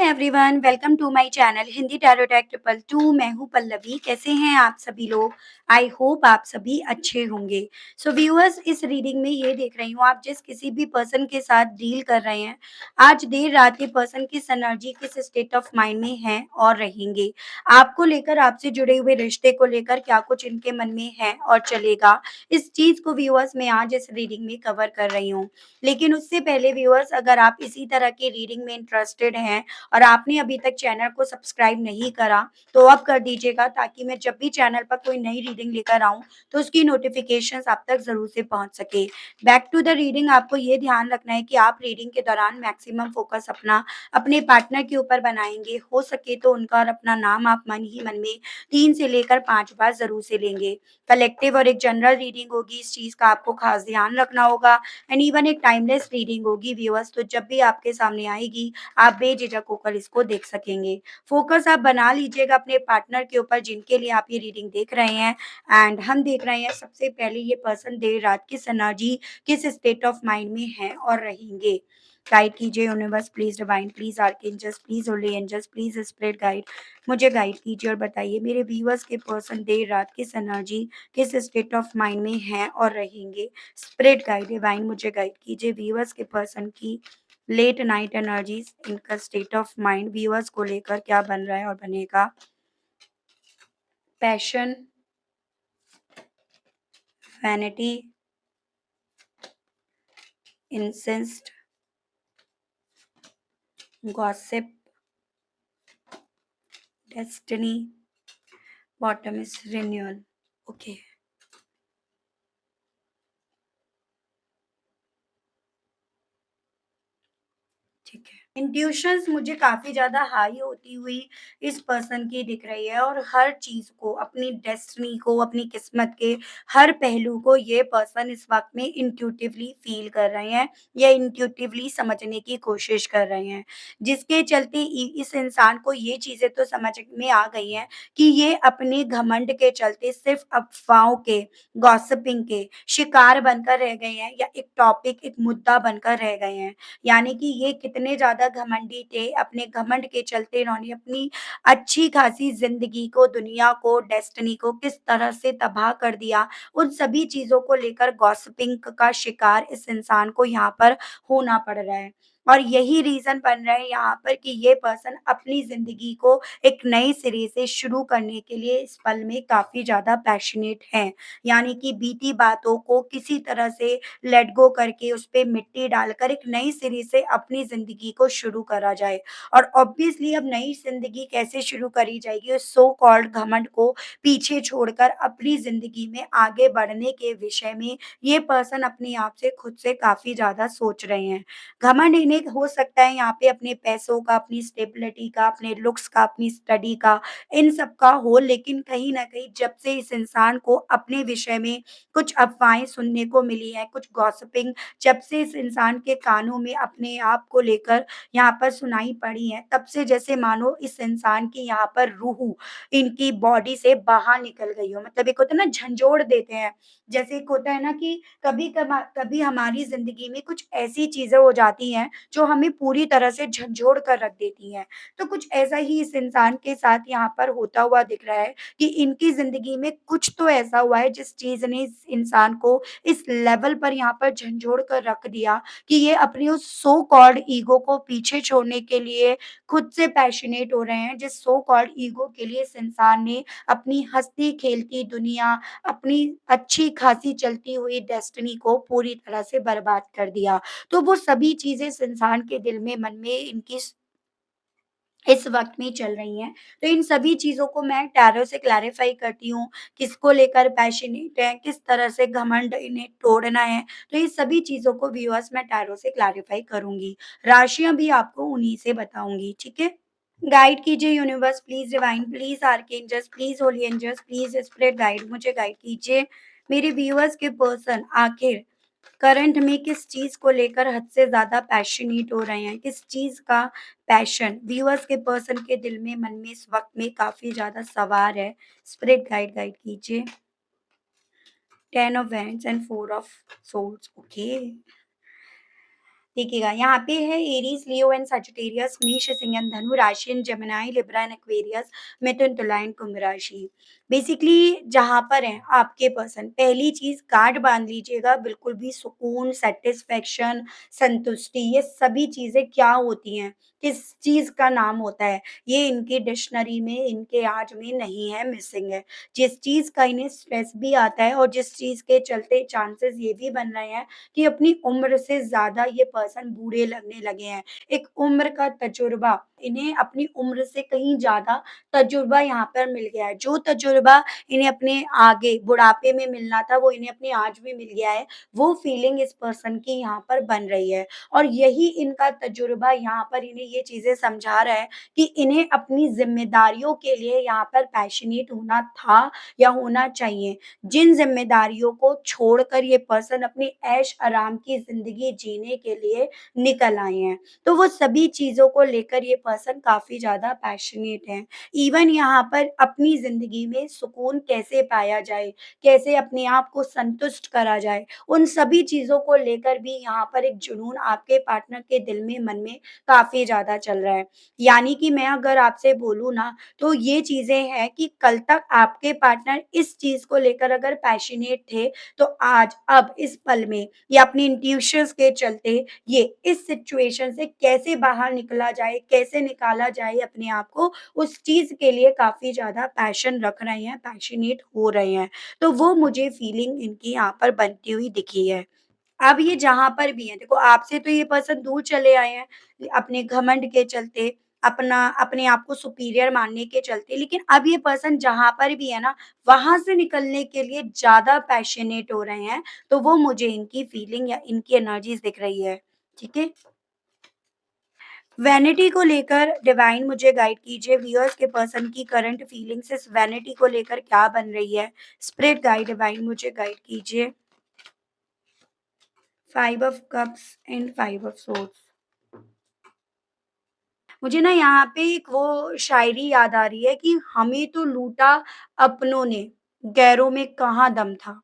Everyone, welcome to my channel Hindi tarot टैक triple two. मैं हूँ पल्लवी। कैसे हैं आप सभी लोग? आई होप आप सभी अच्छे होंगे। सो व्यूअर्स, इस रीडिंग में ये देख रही हूँ, आप जिस किसी भी पर्सन के साथ डील कर रहे हैं, आज देर रात ये पर्सन किस एनर्जी, किस स्टेट ऑफ माइंड में है और रहेंगे। आपको लेकर, आपसे जुड़े हुए रिश्ते को लेकर क्या कुछ इनके मन में है और चलेगा, इस चीज को व्यूअर्स मैं आज इस रीडिंग में कवर कर रही हूँ। लेकिन उससे पहले व्यूअर्स, अगर आप इसी तरह की रीडिंग में इंटरेस्टेड हैं और आपने अभी तक चैनल को सब्सक्राइब नहीं करा, तो अब कर दीजिएगा, ताकि मैं जब भी चैनल पर कोई नई रीडिंग लेकर आऊं तो उसकी नोटिफिकेशंस आप तक जरूर से पहुंच सके। बैक टू द रीडिंग, आपको ये ध्यान रखना है कि आप रीडिंग के दौरान मैक्सिमम फोकस अपना अपने पार्टनर के ऊपर बनाएंगे। हो सके तो उनका और अपना नाम आप मन ही मन में 3 से लेकर 5 बार जरूर से लेंगे। कलेक्टिव और एक जनरल रीडिंग होगी, इस चीज का आपको खास ध्यान रखना होगा। एंड इवन एक टाइमलेस रीडिंग होगी व्यूअर्स, तो जब भी आपके सामने आएगी आप बेझिझक होकर इसको देख सकेंगे। फोकस आप बना लीजिएगा अपने पार्टनर के ऊपर जिनके लिए आप ये रीडिंग देख रहे हैं। एंड हम देख रहे हैं, सबसे पहले ये पर्सन देर रात किस एनर्जी, किस स्टेट ऑफ माइंड में है और रहेंगे। गाइड कीजिए universe, please divine, please archangels, please holy angels, please spirit guide, मुझे गाइड कीजिए और बताइए मेरे व्यूअर्स के पर्सन देर रात किस एनर्जी, किस स्टेट ऑफ माइंड में है और रहेंगे। स्पिरिट गाइड डिवाइन, मुझे गाइड कीजिए व्यूअर्स के पर्सन की लेट नाइट एनर्जीज, इनका स्टेट ऑफ माइंड व्यूअर्स को लेकर क्या बन रहा है और बनेगा। Passion, vanity, incensed, gossip, destiny, bottom is renewal. Okay, ठीक है। इंट्यूशंस मुझे काफी ज्यादा हाई होती हुई इस पर्सन की दिख रही है, और हर चीज को, अपनी डेस्टिनी को, अपनी किस्मत के हर पहलू को ये पर्सन इस वक्त में इंट्यूटिवली फील कर रहे हैं या इंट्यूटिवली समझने की कोशिश कर रहे हैं। जिसके चलते इस इंसान को ये चीजें तो समझ में आ गई हैं कि ये अपने घमंड के चलते सिर्फ अफवाहों के, गॉसिपिंग के शिकार बनकर रह गए हैं, या एक टॉपिक, एक मुद्दा बनकर रह गए हैं। यानी कि ये कितने ज़्यादा घमंडी थे, अपने घमंड के चलते इन्होंने अपनी अच्छी खासी ज़िंदगी को, दुनिया को, डेस्टिनी को किस तरह से तबाह कर दिया। उन सभी चीज़ों को लेकर गॉसिपिंग का शिकार इस इंसान को यहाँ पर होना पड़ रहा है। और यही रीज़न बन रहा है यहाँ पर कि ये पर्सन अपनी ज़िंदगी को एक नए सिरे से शुरू करने के लिए इस पल में काफ़ी ज़्यादा पैशनेट हैं। यानी कि बीती बातों को किसी तरह से लेट गो करके, उस पे मिट्टी डालकर एक नई सिरे से अपनी ज़िंदगी को शुरू करा जाए। और ऑब्वियसली अब नई ज़िंदगी कैसे शुरू करी जाएगी, उस सो कॉल्ड घमंड को पीछे छोड़कर अपनी ज़िंदगी में आगे बढ़ने के विषय में ये पर्सन अपने आप से, खुद से काफ़ी ज़्यादा सोच रहे हैं। घमंड इन्हें हो सकता है यहाँ पे अपने पैसों का, अपनी स्टेबिलिटी का, अपने लुक्स का, अपनी स्टडी का, इन सब का हो, लेकिन कहीं न कहीं जब से इस इंसान को अपने विषय में कुछ अफ़वाहें सुनने को मिली हैं, कुछ गॉसिपिंग जब से इस इंसान के कानों में अपने आप को लेकर यहाँ पर सुनाई पड़ी हैं, तब से जैसे मानो इस इंसान की यहाँ पर रूह इनकी बॉडी से बाहर निकल गई हो। मतलब एक होता है ना, झंझोड़ देते हैं। जैसे एक होता है ना कि कभी हमारी ज़िंदगी में कुछ ऐसी चीज़ें हो जाती हैं, जो हमें पूरी तरह से झंझोड़ कर रख देती हैं। तो कुछ ऐसा ही इस इंसान के साथ यहाँ पर होता हुआ दिख रहा है कि इनकी ज़िंदगी में कुछ तो ऐसा हुआ है जिस चीज़ ने इस इंसान को इस लेवल पर यहाँ पर झंझोड़ कर रख दिया कि ये अपनी उस सो कॉल्ड ईगो को पीछे छोड़ने के लिए खुद से पैशनेट हो रहे हैं, जिस सो कॉल्ड ईगो के लिए इस इंसान ने अपनी हँसती-खेलती दुनिया, अपनी अच्छी खासी चलती हुई डेस्टिनी को पूरी तरह से बर्बाद कर दिया। तो वो सभी चीज़ें इस इंसान के दिल में, मन में, इनकी इस वक़्त में चल रही हैं। तो इन सभी चीज़ों को मैं टैरो से क्लैरिफ़ाई करती हूँ, किसको लेकर पैशनेट हैं, किस तरह से घमंड इन्हें तोड़ना है। तो ये सभी चीज़ों को व्यूअर्स मैं टैरो से क्लैरिफ़ाई करूँगी। राशियाँ भी आपको उन्हीं से बताऊँगी, ठीक है? गाइड कीजिए universe, please divine, please archangels, please holy angels, please spirit guide, मुझे गाइड कीजिए। मेरे व्यूअर्स के पर्सन आखिर करंट में किस चीज़ को लेकर हद से ज़्यादा पैशनेट हो रहे हैं, किस चीज़ का पैशन व्यूअर्स के पर्सन के दिल में, मन में इस वक़्त में काफ़ी ज़्यादा सवार है। स्पिरिट गाइड गाइड कीजिए। 10 of wands and 4 of swords, okay. देखिएगा, यहाँ पे है एरीज़, लियो एंड सजिटेरियस, मेष, सिंह एंड धनु, राशि and Gemini, Libra and Aquarius, मिथुन, तुला एंड कुंभ राशि। बेसिकली जहाँ पर हैं आपके पर्सन, पहली चीज़ गांठ बाँध लीजिएगा, बिल्कुल भी सुकून, सैटिस्फैक्शन, संतुष्टि, ये सभी चीज़ें क्या होती हैं, किस चीज़ का नाम होता है, ये इनकी डिक्शनरी में, इनके आज में नहीं है, मिसिंग है। जिस चीज़ का इन्हें स्ट्रेस भी आता है और जिस चीज़ के चलते चांसेस ये भी बन रहे हैं कि अपनी उम्र से ज़्यादा ये पर्सन बूढ़े लगने लगे हैं। एक उम्र का तजुर्बा, इन्हें अपनी उम्र से कहीं ज़्यादा तजुर्बा यहाँ पर मिल गया है। जो तजुर्बा इन्हें अपने आगे बुढ़ापे में मिलना था, वो इन्हें अपने आज में मिल गया है। वो फीलिंग इस पर्सन की यहाँ पर बन रही है और यही इनका तजुर्बा यहाँ पर इन्हें ये चीज़ें समझा रहा है कि इन्हें अपनी ज़िम्मेदारियों के लिए यहाँ पर पैशनेट होना था या होना चाहिए। जिन ज़िम्मेदारियों को छोड़कर ये पर्सन अपनी ऐश-आराम की ज़िंदगी जीने के लिए निकल आए हैं। तो वो सभी चीज़ों को लेकर ये पर्सन काफ़ी ज़्यादा पैशनेट हैं। इवन यहाँ पर अपनी ज़िंदगी में सुकून कैसे पाया जाए, कैसे अपने आप को संतुष्ट करा जाए, उन सभी चीज़ों को लेकर भी यहाँ पर एक जुनून आपके पार्टनर के दिल में, मन में काफ़ी ज़्यादा चल रहा है। यानी कि मैं अगर आपसे बोलूँ ना, तो ये चीज़ें हैं कि कल तक आपके पार्टनर इस चीज़ को लेकर अगर पैशनेट थे, तो आज, अब, इस पल में ये अपनी इंट्यूशंस के चलते ये इस सिचुएशन से कैसे बाहर निकला जाए, कैसे निकाला जाए अपने आप को, उस चीज़ के लिए काफ़ी ज़्यादा पैशन रख रहे हैं, पैशनेट हो रहे हैं। तो वो मुझे फीलिंग इनकी यहाँ पर बनती हुई दिखी है। अब ये जहाँ पर भी हैं, देखो आपसे तो ये पर्सन दूर चले आए हैं, अपने घमंड के चलते, अपना अपने आप को सुपीरियर मानने के चलते, लेकिन अब ये पर्सन जहाँ पर भी है ना, वहाँ से निकलने के लिए ज़्यादा पैशनेट हो रहे हैं, तो वो मुझे इनकी फीलिंग या इनकी एनर्जीज़ दिख रही है। ठीक है? वैनिटी को लेकर डिवाइन मुझे गाइड कीजिए, व्यूअर्स के पर्सन की करंट फीलिंग्स इस वैनिटी को लेकर क्या बन रही है? स्पिरिट गाइड डिवाइन मुझे गाइड कीजिए। 5 of cups and 5 of swords. मुझे ना यहाँ पे एक वो शायरी याद आ रही है कि हमें तो लूटा अपनों ने, गैरों में कहाँ दम था।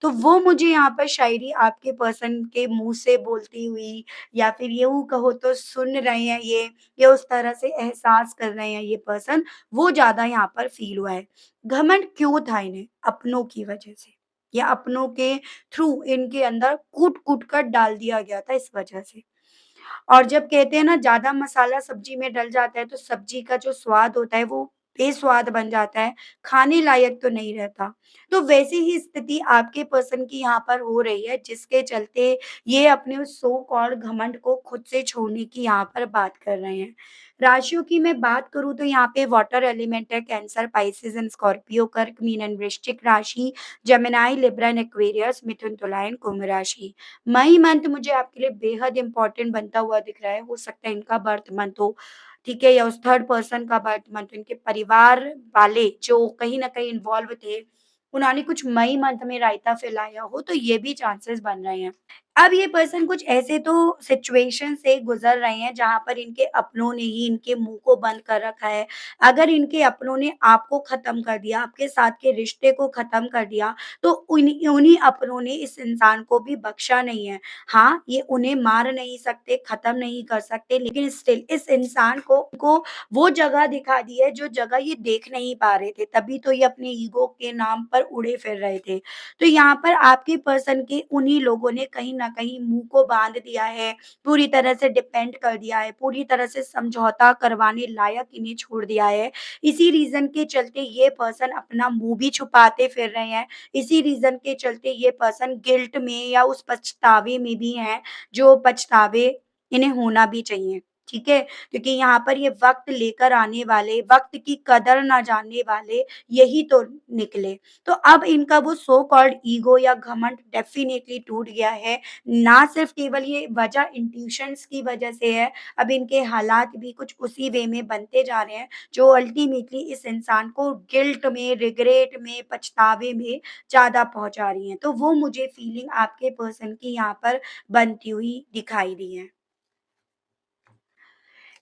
तो वो मुझे यहाँ पर शायरी आपके पर्सन के मुँह से बोलती हुई या फिर यूँ कहो तो सुन रहे हैं ये, या उस तरह से एहसास कर रहे हैं ये पर्सन, वो ज़्यादा यहाँ पर फ़ील हुआ है। घमंड क्यों था इन्हें? अपनों की वजह से, या अपनों के थ्रू इनके अंदर कूट-कूट कर डाल दिया गया था इस वजह से। और जब कहते हैं ना ज़्यादा मसाला सब्ज़ी में डल जाता है तो सब्ज़ी का जो स्वाद होता है वो बेस्वाद बन जाता है, खाने लायक तो नहीं रहता। तो वैसी ही स्थिति आपके पर्सन की यहाँ पर हो रही है जिसके चलते ये अपने उस सो कॉल्ड घमंड को खुद से छोड़ने की यहाँ पर बात कर रहे हैं। राशियों की मैं बात करूँ तो यहाँ पे वाटर एलिमेंट है, कैंसर, पाइसेस एंड स्कॉर्पियो, कर्क, मीन एंड वृश्चिक राशि, जेमिनी, लिब्रा एंड एक्वेरियस, मिथुन, तुला एंड कुंभ राशि। मई मंथ मुझे आपके लिए बेहद इम्पोर्टेंट बनता हुआ दिख रहा है। हो सकता है इनका बर्थ मंथ हो, ठीक है? या उस थर्ड पर्सन का बर्थ मंथ, इनके परिवार वाले जो कहीं न कहीं इन्वॉल्व थे, उन्होंने कुछ मई मंथ में रायता फैलाया हो, तो ये भी चांसेस बन रहे हैं। अब ये पर्सन कुछ ऐसे तो सिचुएशन से गुज़र रहे हैं जहाँ पर इनके अपनों ने ही इनके मुँह को बंद कर रखा है। अगर इनके अपनों ने आपको ख़त्म कर दिया, आपके साथ के रिश्ते को ख़त्म कर दिया, तो उन्हीं उन्हीं अपनों ने इस इंसान को भी बख्शा नहीं है। हाँ, ये उन्हें मार नहीं सकते, ख़त्म नहीं कर सकते, लेकिन स्टिल इस इंसान को वो जगह दिखा दी है जो जगह ये देख नहीं पा रहे थे, तभी तो ये अपने ईगो के नाम पर उड़े फिर रहे थे। तो यहाँ पर आपके पर्सन के उन्हीं लोगों ने कहीं न कहीं मुँह को बाँध दिया है, पूरी तरह से डिपेंड कर दिया है, पूरी तरह से समझौता करवाने लायक इन्हें छोड़ दिया है। इसी रीज़न के चलते ये पर्सन अपना मुँह भी छुपाते फिर रहे हैं। इसी रीज़न के चलते ये पर्सन गिल्ट में या उस पछतावे में भी हैं, जो पछतावे इन्हें होना भी चाहिए, ठीक है? क्योंकि यहाँ पर ये वक़्त लेकर आने वाले, वक़्त की कदर ना जानने वाले यही तो निकले। तो अब इनका वो सो कॉल्ड ईगो या घमंड डेफ़िनेटली टूट गया है। ना सिर्फ़ केवल ये वजह इंट्यूशंस की वजह से है, अब इनके हालात भी कुछ उसी वे में बनते जा रहे हैं, जो अल्टीमेटली इस इंसान को गिल्ट में, रिग्रेट में, पछतावे में ज़्यादा पहुँचा रही हैं। तो वो मुझे फीलिंग आपके पर्सन की यहाँ पर बनती हुई दिखाई दी है।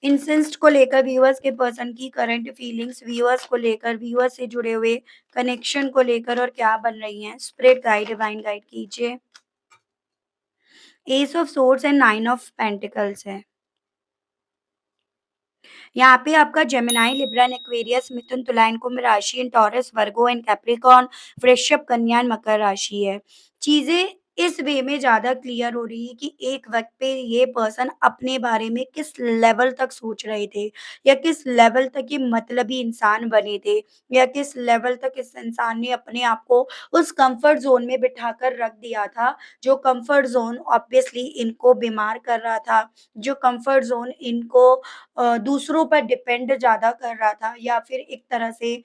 इंसेंस्ट को लेकर व्यूअर्स के पर्सन की करंट फीलिंग्स, व्यूअर्स को लेकर, व्यूअर्स से जुड़े हुए कनेक्शन को लेकर और क्या बन रही हैं? स्पिरिट गाइड, डिवाइन गाइड कीजिए। S of swords and nine of pentacles है। यहाँ पे आपका जेमिनी, लिब्रा एंड एक्वेरियस, मिथुन, तुला एंड कुंभ राशि and taurus, Virgo and Capricorn, वृषभ, कन्या एंड मकर राशि है। चीज़ें इस वे में ज़्यादा क्लियर हो रही है कि एक वक़्त पे ये पर्सन अपने बारे में किस लेवल तक सोच रहे थे या किस लेवल तक ये मतलबी इंसान बने थे या किस लेवल तक इस इंसान ने अपने आप को उस कम्फर्ट ज़ोन में बिठाकर रख दिया था, जो कम्फर्ट ज़ोन ऑब्वियसली इनको बीमार कर रहा था, जो कम्फर्ट ज़ोन इनको दूसरों पर डिपेंड ज़्यादा कर रहा था या फिर एक तरह से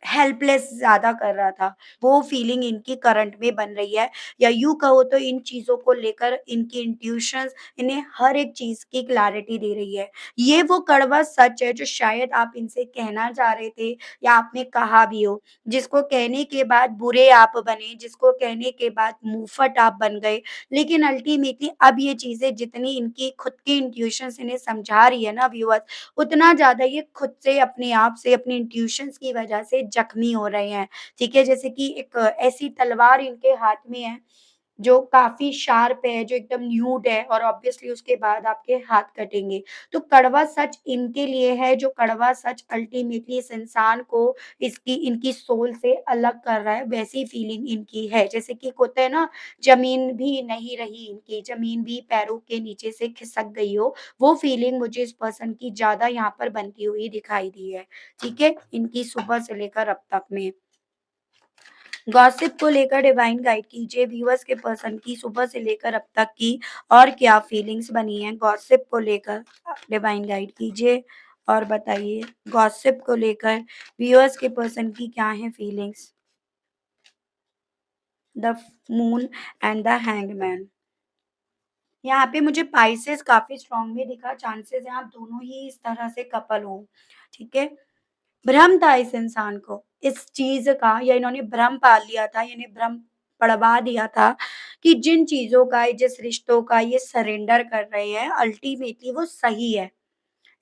हेल्पलेस ज़्यादा कर रहा था। वो फीलिंग इनकी करंट में बन रही है या यूँ कहो तो इन चीज़ों को लेकर इनकी इंट्यूशंस इन्हें हर एक चीज़ की क्लैरिटी दे रही है। ये वो कड़वा सच है जो शायद आप इनसे कहना चाह रहे थे या आपने कहा भी हो, जिसको कहने के बाद बुरे आप बने, जिसको कहने के बाद मुँहफट आप बन गए। लेकिन अल्टीमेटली अब ये चीज़ें जितनी इनकी खुद की इंट्यूशंस इन्हें समझा रही है ना व्यूअर्स, उतना ज़्यादा ये खुद से अपने आप से अपनी इंट्यूशंस की वजह से जख्मी हो रहे हैं, ठीक है? जैसे कि एक ऐसी तलवार इनके हाथ में है, जो काफ़ी शार्प है, जो एकदम न्यूड है और ऑब्वियसली उसके बाद आपके हाथ कटेंगे। तो कड़वा सच इनके लिए है, जो कड़वा सच अल्टीमेटली इस इंसान को इसकी इनकी सोल से अलग कर रहा है, वैसी फीलिंग इनकी है। जैसे कि एक होता है ना, ज़मीन भी नहीं रही इनकी, ज़मीन भी पैरों के नीचे से खिसक गई हो, वो फीलिंग मुझे इस पर्सन की ज़्यादा यहाँ पर बनती हुई दिखाई दी है, ठीक है? इनकी सुबह से लेकर अब तक में। गॉसिप को लेकर डिवाइन गाइड कीजिए, व्यूअर्स के पर्सन की सुबह से लेकर अब तक की और क्या फीलिंग्स बनी हैं, गॉसिप को लेकर डिवाइन गाइड कीजिए और बताइए गॉसिप को लेकर व्यूअर्स के पर्सन की क्या है feelings. The moon and the hangman. यहाँ पे मुझे पाइसेस काफ़ी स्ट्रांगली दिखा, चांसेस हैं आप दोनों ही इस तरह से कपल हो, ठीक है? भ्रम था इस इंसान को, इस चीज़ का, या इन्होंने भ्रम पाल लिया था, इन्हें भ्रम पड़वा दिया था कि जिन चीज़ों का, जिस रिश्तों का ये सरेंडर कर रहे हैं, अल्टीमेटली वो सही है।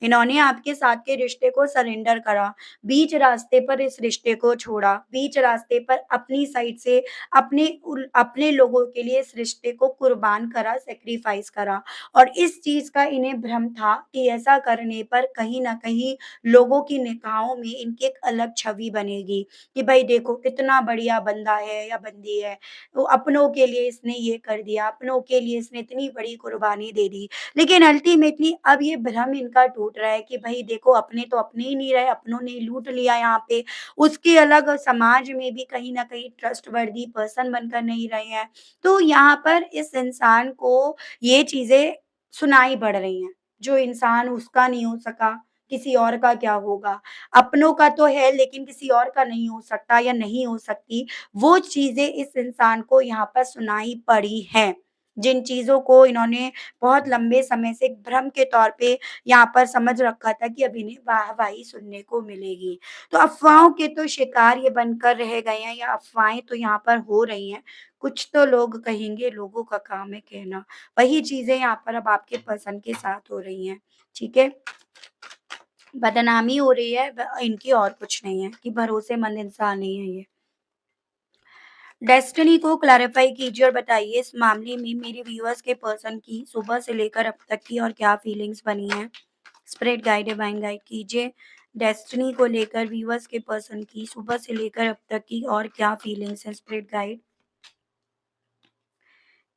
इन्होंने आपके साथ के रिश्ते को सरेंडर करा, बीच रास्ते पर इस रिश्ते को छोड़ा, बीच रास्ते पर अपनी साइड से अपने लोगों के लिए इस रिश्ते को कुर्बान करा, सैक्रिफाइस करा और इस चीज़ का इन्हें भ्रम था कि ऐसा करने पर कहीं न कहीं लोगों की निगाहों में इनकी एक अलग छवि बनेगी कि भई देखो कितना बढ़िया बंदा है या बंदी है। वो अपनों के लिए इसने ये कर दिया, अपनों के लिए इसने इतनी बड़ी कुर्बानी दे दी। लेकिन अल्टीमेटली अब ये भ्रम इनका टूट रहा है कि भई देखो अपने तो अपने ही नहीं रहे, अपनों ने लूट लिया यहाँ पे। उसके अलग समाज में भी कहीं न कहीं ट्रस्टवर्दी पर्सन बनकर नहीं रहे हैं। तो यहाँ पर इस इंसान को ये चीज़ें सुनाई पड़ रही हैं, जो इंसान उसका नहीं हो सका, किसी और का क्या होगा? अपनों का तो है लेकिन किसी और का नहीं हो सकता या नहीं हो सकती, वो चीज़ें इस इंसान को यहाँ पर सुनाई पड़ी हैं। जिन चीज़ों को इन्होंने बहुत लंबे समय से एक भ्रम के तौर पे यहाँ पर समझ रखा था कि अब इन्हें वाहवाही सुनने को मिलेगी। तो अफ़वाहों के तो शिकार ये बनकर रह गए हैं या अफ़वाहें तो यहाँ पर हो रही हैं। कुछ तो लोग कहेंगे, लोगों का काम है कहना। वही चीज़ें यहाँ पर अब आपके पर्सन के साथ हो रही हैं, ठीक है? बदनामी हो रही है इनकी और कुछ नहीं है कि भरोसेमंद इंसान नहीं है ये। डेस्टिनी को क्लैरिफ़ाई कीजिए और बताइए इस मामले में मेरे व्यूअर्स के पर्सन की सुबह से लेकर अब तक की और क्या फीलिंग्स बनी हैं? स्पिरिट गाइड, डिवाइन गाइड कीजिए। डेस्टिनी को लेकर व्यूअर्स के पर्सन की सुबह से लेकर अब तक की और क्या फीलिंग्स हैं? Spirit guide.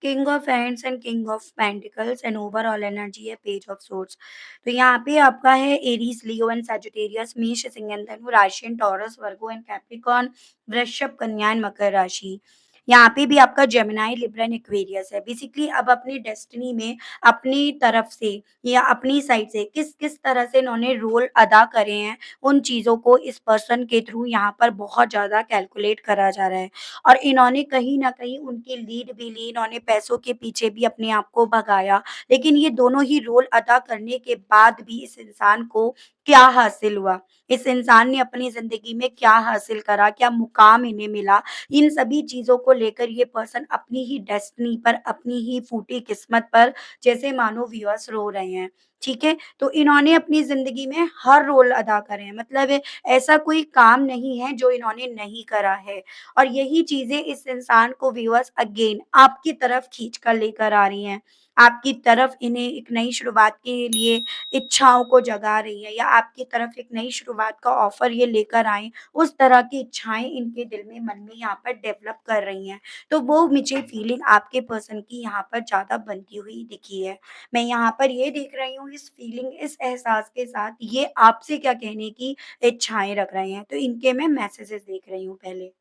King of hands and king of pentacles and overall energy है पेज ऑफ सोर्ड्स। तो यहाँ पे आपका है एरीज, लियो एंड सजिटेरियस, मेष, सिंह एंड धनु, राशि and taurus, Virgo and Capricorn, वृषभ, कन्या एंड मकर राशि। यहाँ पे भी आपका जेमिनी, लिब्रा एंड एक्वेरियस है। बेसिकली अब अपनी डेस्टिनी में अपनी तरफ से या अपनी साइड से किस किस तरह से इन्होंने रोल अदा करे हैं, उन चीज़ों को इस पर्सन के थ्रू यहाँ पर बहुत ज़्यादा कैलकुलेट करा जा रहा है। और इन्होंने कहीं न कहीं उनकी लीड भी ली, इन्होंने पैसों के पीछे भी अपने आप को भगाया। लेकिन ये दोनों ही रोल अदा करने के बाद भी इस इंसान को क्या हासिल हुआ? इस इंसान ने अपनी ज़िंदगी में क्या हासिल करा? क्या मुकाम इन्हें मिला? इन सभी चीज़ों को लेकर ये पर्सन अपनी ही डेस्टिनी पर, अपनी ही फूटी किस्मत पर जैसे मानो व्यूअर्स रो रहे हैं। ठीक है? तो इन्होंने अपनी ज़िंदगी में हर रोल अदा करे हैं, मतलब ऐसा कोई काम नहीं है जो इन्होंने नहीं करा है और यही चीज़ें इस इंसान को व्यूअर्स अगेन आपकी तरफ खींच कर लेकर आ रही हैं। आपकी तरफ इन्हें एक नई शुरुआत के लिए इच्छाओं को जगा रही है या आपकी तरफ एक नई शुरुआत का ऑफ़र ये लेकर आएँ, उस तरह की इच्छाएँ इनके दिल में, मन में यहाँ पर डेवलप कर रही हैं। तो वो मुझे फीलिंग आपके पर्सन की यहाँ पर ज़्यादा बनती हुई दिखी है। मैं यहाँ पर ये देख रही हूँ इस फीलिंग, इस एहसास के साथ ये आपसे क्या कहने की इच्छाएँ रख रहे हैं, तो इनके मैं मैसेजेस देख रही हूँ पहले।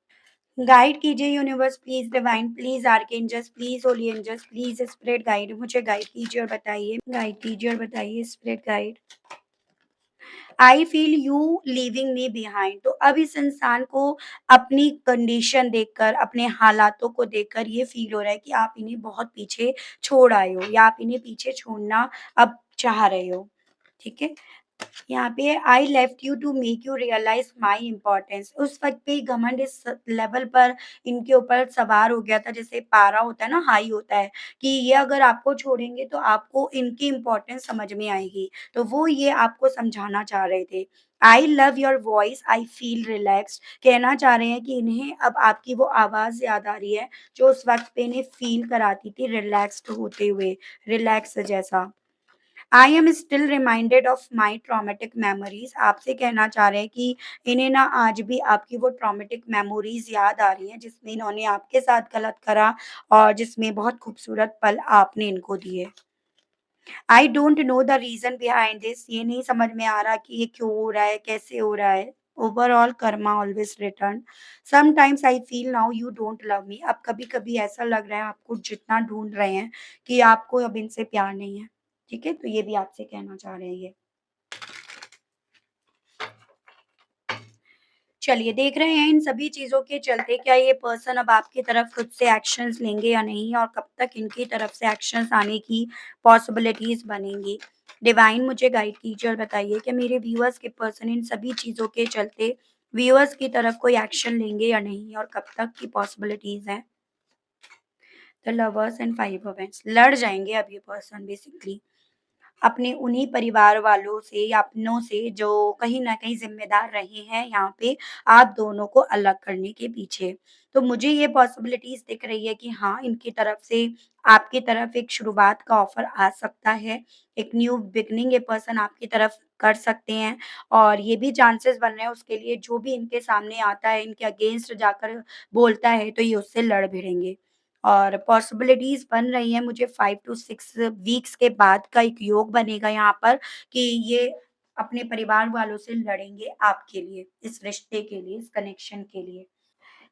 गाइड कीजिए universe please divine please archangels please holy angels please spirit guide मुझे गाइड कीजिए और बताइए spirit guide. I feel you leaving me behind, तो अब इस इंसान को अपनी कंडीशन देखकर, अपने हालातों को देखकर ये फ़ील हो रहा है कि आप इन्हें बहुत पीछे छोड़ आए हो या आप इन्हें पीछे छोड़ना अब चाह रहे हो, ठीक है? यहाँ पे I left you to make you realise my importance, उस वक़्त पे घमंड इस लेवल पर इनके ऊपर सवार हो गया था, जैसे पारा होता है ना, हाई होता है, कि ये अगर आपको छोड़ेंगे तो आपको इनकी इम्पोर्टेंस समझ में आएगी। तो वो ये आपको समझाना चाह रहे थे। I love your voice, I feel relaxed, कहना चाह रहे हैं कि इन्हें अब आपकी वो आवाज़ याद आ रही है, जो उस वक़्त पे इन्हें फ़ील कराती थी रिलैक्स्ड होते हुए, रिलैक्स जैसा। I am still reminded of my traumatic memories, आपसे कहना चाह रहे हैं कि इन्हें ना आज भी आपकी वो ट्रॉमेटिक मेमोरीज याद आ रही हैं जिसमें इन्होंने आपके साथ गलत करा और जिसमें बहुत खूबसूरत पल आपने इनको दिए। I don't know the reason behind this, ये नहीं समझ में आ रहा कि ये क्यों हो रहा है, कैसे हो रहा है। Overall Karma always return, sometimes I feel now you don't love me, अब कभी कभी ऐसा लग रहा है आपको जितना ढूंढ रहे हैं कि आपको अब इनसे प्यार नहीं है। ठीक है, तो ये भी आपसे कहना चाह रहे हैं ये। चलिए देख रहे हैं इन सभी चीज़ों के चलते क्या ये पर्सन अब आपकी तरफ खुद से एक्शंस लेंगे या नहीं और कब तक इनकी तरफ से एक्शंस आने की पॉसिबिलिटीज़ बनेंगी। डिवाइन मुझे गाइड कीजिए और बताइए कि मेरे व्यूअर्स के पर्सन इन सभी चीज़ों के चलते व्यूअर्स की तरफ कोई एक्शन लेंगे या नहीं और कब तक की पॉसिबिलिटीज़ हैं। The lovers and 5 of wands, लड़ जाएँगे अब ये पर्सन बेसिकली। अपने उन्हीं परिवार वालों से या अपनों से जो कहीं न कहीं ज़िम्मेदार रहे हैं यहाँ पे आप दोनों को अलग करने के पीछे। तो मुझे ये पॉसिबिलिटीज़ दिख रही है कि हाँ, इनकी तरफ से आपकी तरफ एक शुरुआत का ऑफ़र आ सकता है। एक न्यू बिगिनिंग ये पर्सन आपकी तरफ कर सकते हैं और ये भी चांसेस बन रहे हैं उसके लिए जो भी इनके सामने आता है, इनके अगेंस्ट जाकर बोलता है तो ये उससे लड़ भिड़ेंगे। और पॉसिबिलिटीज़ बन रही हैं मुझे 5 टू 6 वीक्स के बाद का एक योग बनेगा यहाँ पर कि ये अपने परिवार वालों से लड़ेंगे आपके लिए, इस रिश्ते के लिए, इस कनेक्शन के लिए।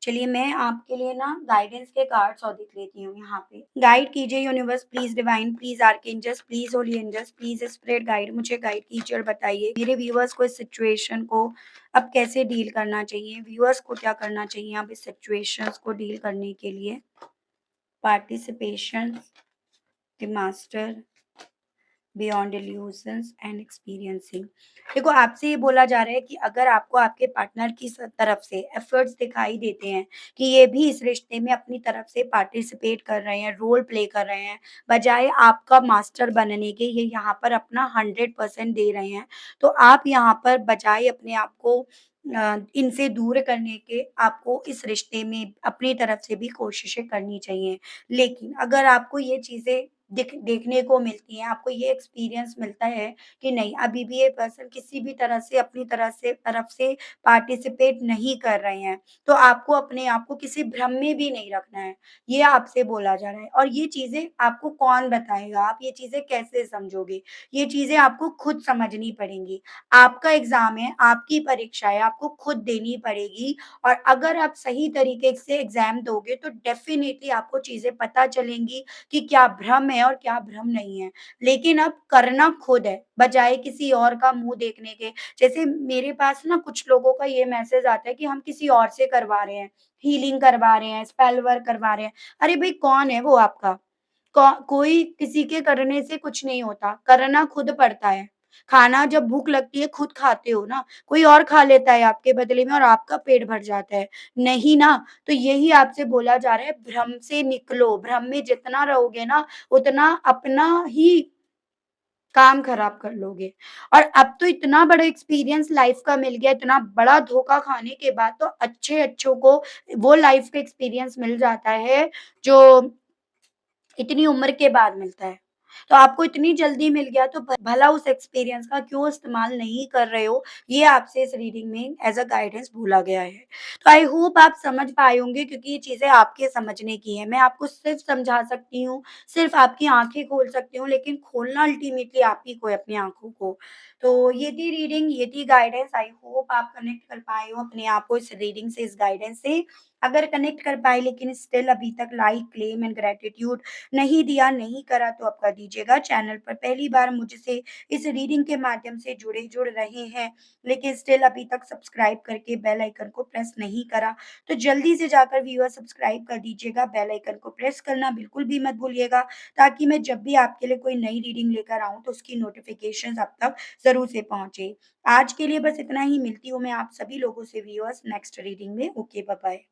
चलिए मैं आपके लिए ना गाइडेंस के कार्ड्स और देख लेती हूँ यहाँ पे। गाइड कीजिए universe please divine please archangels please holy angels please spirit guide मुझे गाइड कीजिए और बताइए मेरे व्यूअर्स को इस सिचुएशन को अब कैसे डील करना चाहिए? व्यूअर्स को क्या करना चाहिए अब इस सिचुएशंस को डील करने के लिए? Participation, the master, beyond illusions and experiencing. देखो आपसे ये बोला जा रहा है कि अगर आपको आपके पार्टनर की तरफ से एफर्ट्स दिखाई देते हैं कि ये भी इस रिश्ते में अपनी तरफ से पार्टिसिपेट कर रहे हैं, रोल प्ले कर रहे हैं, बजाय आपका मास्टर बनने के ये यहाँ पर अपना 100% दे रहे हैं, तो आप यहाँ पर बजाय अपने आप को इनसे दूर करने के आपको इस रिश्ते में अपनी तरफ से भी कोशिशें करनी चाहिए। लेकिन अगर आपको ये चीज़ें देखने को मिलती हैं, आपको ये एक्सपीरियंस मिलता है कि नहीं, अभी भी ये पर्सन किसी भी तरह से अपनी तरफ से पार्टिसिपेट नहीं कर रहे हैं, तो आपको अपने आप को किसी भ्रम में भी नहीं रखना है। ये आपसे बोला जा रहा है और ये चीज़ें आपको कौन बताएगा? आप ये चीज़ें कैसे समझोगे? ये चीज़ें आपको खुद समझनी पड़ेंगी। आपका एग्ज़ाम है, आपकी परीक्षा है, आपको खुद देनी पड़ेगी और अगर आप सही तरीके से एग्ज़ाम दोगे, तो डेफ़िनिटली आपको चीज़ें पता चलेंगी कि क्या भ्रम है और क्या भ्रम नहीं है। लेकिन अब करना खुद है, बजाए किसी और का मुँह देखने के। जैसे मेरे पास ना कुछ लोगों का ये मैसेज आता है कि हम किसी और से करवा रहे हैं, हीलिंग करवा रहे हैं, स्पेल वर्क करवा रहे हैं। अरे भई कौन है वो आपका? कोई किसी के करने से कुछ नहीं होता, करना खुद पड़ता है। खाना जब भूख लगती है खुद खाते हो ना, कोई और खा लेता है आपके बदले में और आपका पेट भर जाता है। नहीं ना, तो यही आपसे बोला जा रहा है भ्रम से निकलो, भ्रम में जितना रहोगे ना उतना अपना ही काम खराब कर लोगे। और अब तो इतना बड़ा एक्सपीरियंस लाइफ़ का मिल गया, इतना बड़ा धोखा खाने के बाद तो अच्छे-अच्छों को वो लाइफ़ का एक्सपीरियंस मिल जाता है, जो इतनी उम्र के बाद मिलता है। तो आपको इतनी जल्दी मिल गया तो भला उस एक्सपीरियंस का क्यों इस्तेमाल नहीं कर रहे हो, ये आपसे इस रीडिंग में एज़ अ गाइडेंस बोला गया है। तो आई होप आप समझ पाए होंगे क्योंकि ये चीज़ें आपके समझने की हैं। मैं आपको सिर्फ़ समझा सकती हूँ, सिर्फ़ आपकी आँखें खोल सकती हूँ, लेकिन खोलना अल्टीमेटली आप ही को है अपनी आँखों को। तो ये थी रीडिंग, ये थी गाइडेंस। आई होप आप कनेक्ट कर पाए हो अपने आप को इस रीडिंग से, इस गाइडेंस से। अगर कनेक्ट कर पाए लेकिन स्टिल अभी तक लाइक, क्लेम एंड ग्रैटिट्यूड नहीं दिया, नहीं करा तो अब कर दीजिएगा। चैनल पर पहली बार मुझसे इस रीडिंग के माध्यम से जुड़ रहे हैं, लेकिन स्टिल अभी तक सब्सक्राइब करके बेल आइकन को प्रेस नहीं करा, तो जल्दी से जाकर व्यूअर सब्सक्राइब कर दीजिएगा। बेल आइकन को प्रेस करना बिल्कुल भी मत भूलिएगा, ताकि मैं जब भी आपके लिए कोई नई रीडिंग लेकर आऊँ, तो उसकी नोटिफ़िकेशंस आप तक ज़रूर से पहुँचे। आज के लिए बस इतना ही, मिलती हूँ मैं आप सभी लोगों से व्यूअर्स नेक्स्ट रीडिंग में। Okay, bye bye.